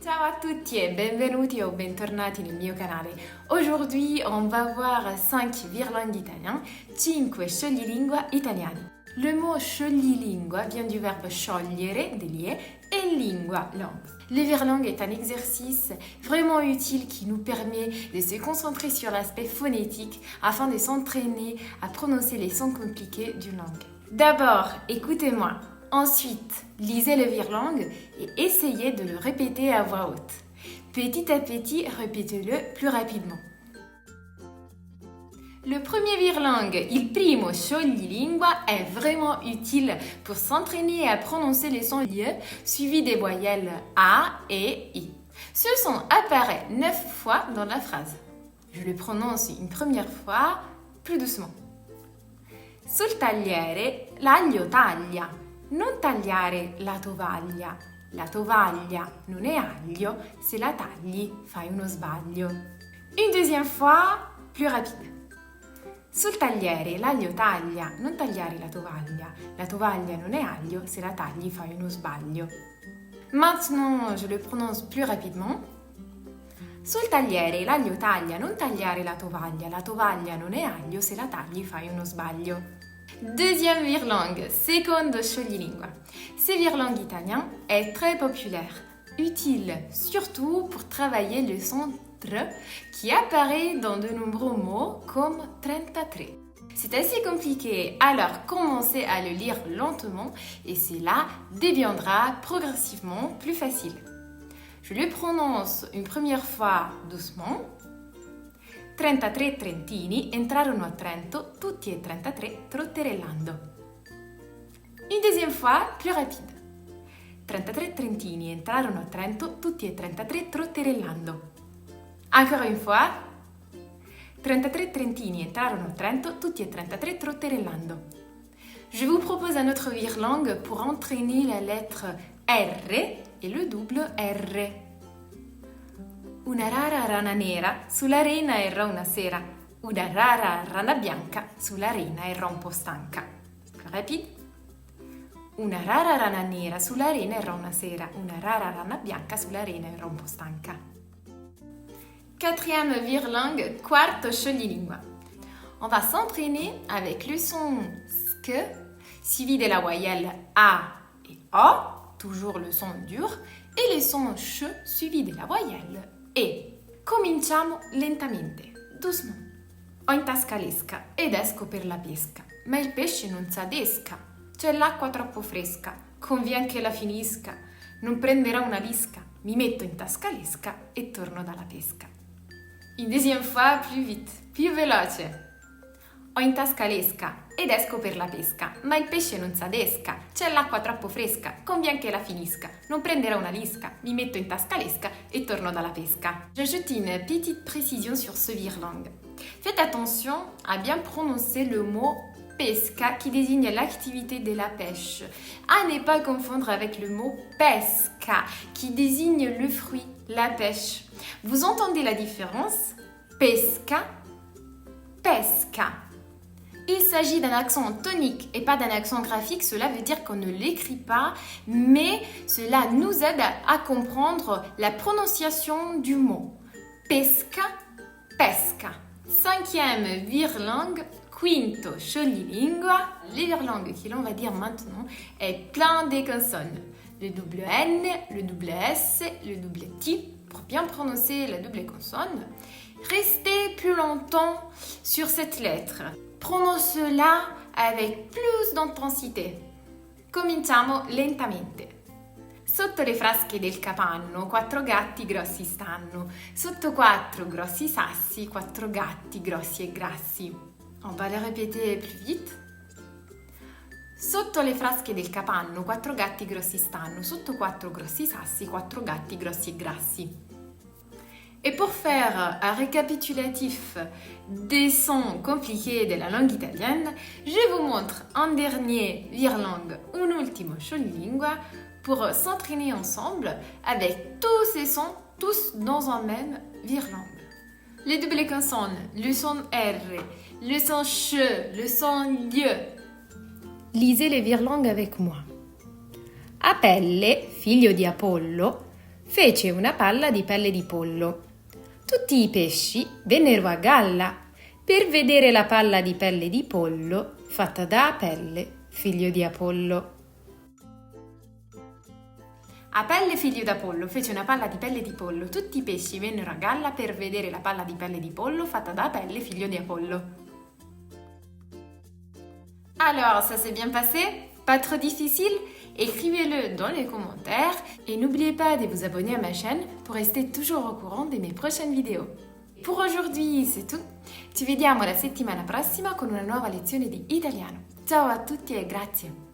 Ciao à tutti e benvenuti o bentornati nel mio canale. Aujourd'hui, on va voir 5 virlangues italiens, 5 scioglilingua italiani. Le mot scioglilingua vient du verbe sciogliere, délier, et lingua, langue. Les virlangues est un exercice vraiment utile qui nous permet de se concentrer sur l'aspect phonétique afin de s'entraîner à prononcer les sons compliqués d'une langue. D'abord, écoutez-moi. Ensuite, lisez le virlangue et essayez de le répéter à voix haute. Petit à petit, répétez-le plus rapidement. Le premier virlangue, il primo scioglilingua, est vraiment utile pour s'entraîner à prononcer les sons lieux suivis des voyelles A et I. Ce son apparaît 9 fois dans la phrase. Je le prononce une première fois plus doucement. Sul tagliere l'aglio taglia. Non tagliare la tovaglia. La tovaglia non è aglio, se la tagli fai uno sbaglio. Une deuxième fois, plus rapide. Sul tagliere l'aglio taglia, non tagliare la tovaglia. La tovaglia non è aglio, se la tagli fai uno sbaglio. Maintenant, je le prononce plus rapidement. Sul tagliere l'aglio taglia, non tagliare la tovaglia non è aglio, se la tagli fai uno sbaglio. Deuxième virlangue, secondo scioglilingua. Ce virlangue italien est très populaire, utile surtout pour travailler le son tr qui apparaît dans de nombreux mots comme 33. C'est assez compliqué, alors commencez à le lire lentement et cela deviendra progressivement plus facile. Je le prononce une première fois doucement. 33 trentini entrarono a Trento, tutti e 33 trotterellando. Une deuxième fois, plus rapide. 33 trentini entrarono a Trento, tutti e 33 trotterellando. Encore une fois. 33 trentini entrarono a Trento, tutti e 33 trotterellando. Je vous propose un autre virlangue pour entraîner la lettre R et le double R. Una rara rana nera sulla rena erra una sera. Una rara rana bianca sulla rena erra un po' stanca. Plus rapide. Una rara rana nera sulla rena erra una sera. Una rara rana bianca sulla rena erra un po' stanca. Quatrième virlangue, quarto scioglilingua. On va s'entraîner avec le son sk, suivi de la voyelle A et O, toujours le son dur, et le son sh, suivi de la voyelle E. Cominciamo lentamente, doucement. Ho in tasca l'esca ed esco per la pesca, ma il pesce non s'adesca, c'è l'acqua troppo fresca, convien che la finisca, non prenderà una lisca, mi metto in tasca l'esca e torno dalla pesca. Une deuxième fois, plus vite, più veloce. Ho in tasca l'esca ed esco per la pesca, ma il pesce non s'adesca, c'è l'acqua troppo fresca, convien che la finisca, non prenderò una lisca, mi metto in tasca l'esca e torno dalla pesca. J'ajoute une petite précision sur ce virlangue. Faites attention à bien prononcer le mot pesca qui désigne l'activité de la pêche, à ne pas confondre avec le mot pesca qui désigne le fruit, la pêche. Vous entendez la différence? Pesca, pesca. Il s'agit d'un accent tonique et pas d'un accent graphique, cela veut dire qu'on ne l'écrit pas, mais cela nous aide à comprendre la prononciation du mot. Pesca, pesca. Cinquième virlangue, quinto scioglilingua. Les virlangues que l'on va dire maintenant est plein de consonnes. Le double N, le double S, le double T, pour bien prononcer la double consonne. Restez plus longtemps sur cette lettre. Prononcez-la avec plus d'intensité. Cominciamo lentamente. Sotto le frasche del capanno 4 gatti grossi stanno. Sotto 4 grossi sassi 4 gatti grossi e grassi. On va le répéter plus vite. Sotto le frasche del capanno 4 gatti grossi stanno. Sotto 4 grossi sassi 4 gatti grossi e grassi. Et pour faire un récapitulatif des sons compliqués de la langue italienne, je vous montre un dernier virlangue, un ultimo scioglilingua, pour s'entraîner ensemble avec tous ces sons, tous dans un même virlangue. Les doubles consonnes, le son R, le son ch, le son lieu. Lisez les virlangues avec moi. Apelle, figlio di Apollo, fece una palla di pelle di pollo. Tutti i pesci vennero a galla per vedere la palla di pelle di pollo fatta da Apelle, figlio di Apollo. Apelle, figlio d'Apollo, fece una palla di pelle di pollo. Tutti i pesci vennero a galla per vedere la palla di pelle di pollo fatta da Apelle, figlio di Apollo. Alors, ça s'est bien passé? Pas trop difficile? Écrivez-le dans les commentaires et n'oubliez pas de vous abonner à ma chaîne pour rester toujours au courant de mes prochaines vidéos. Pour aujourd'hui, c'est tout. Ci vediamo la settimana prossima con una nuova lezione di italiano. Ciao a tutti e grazie!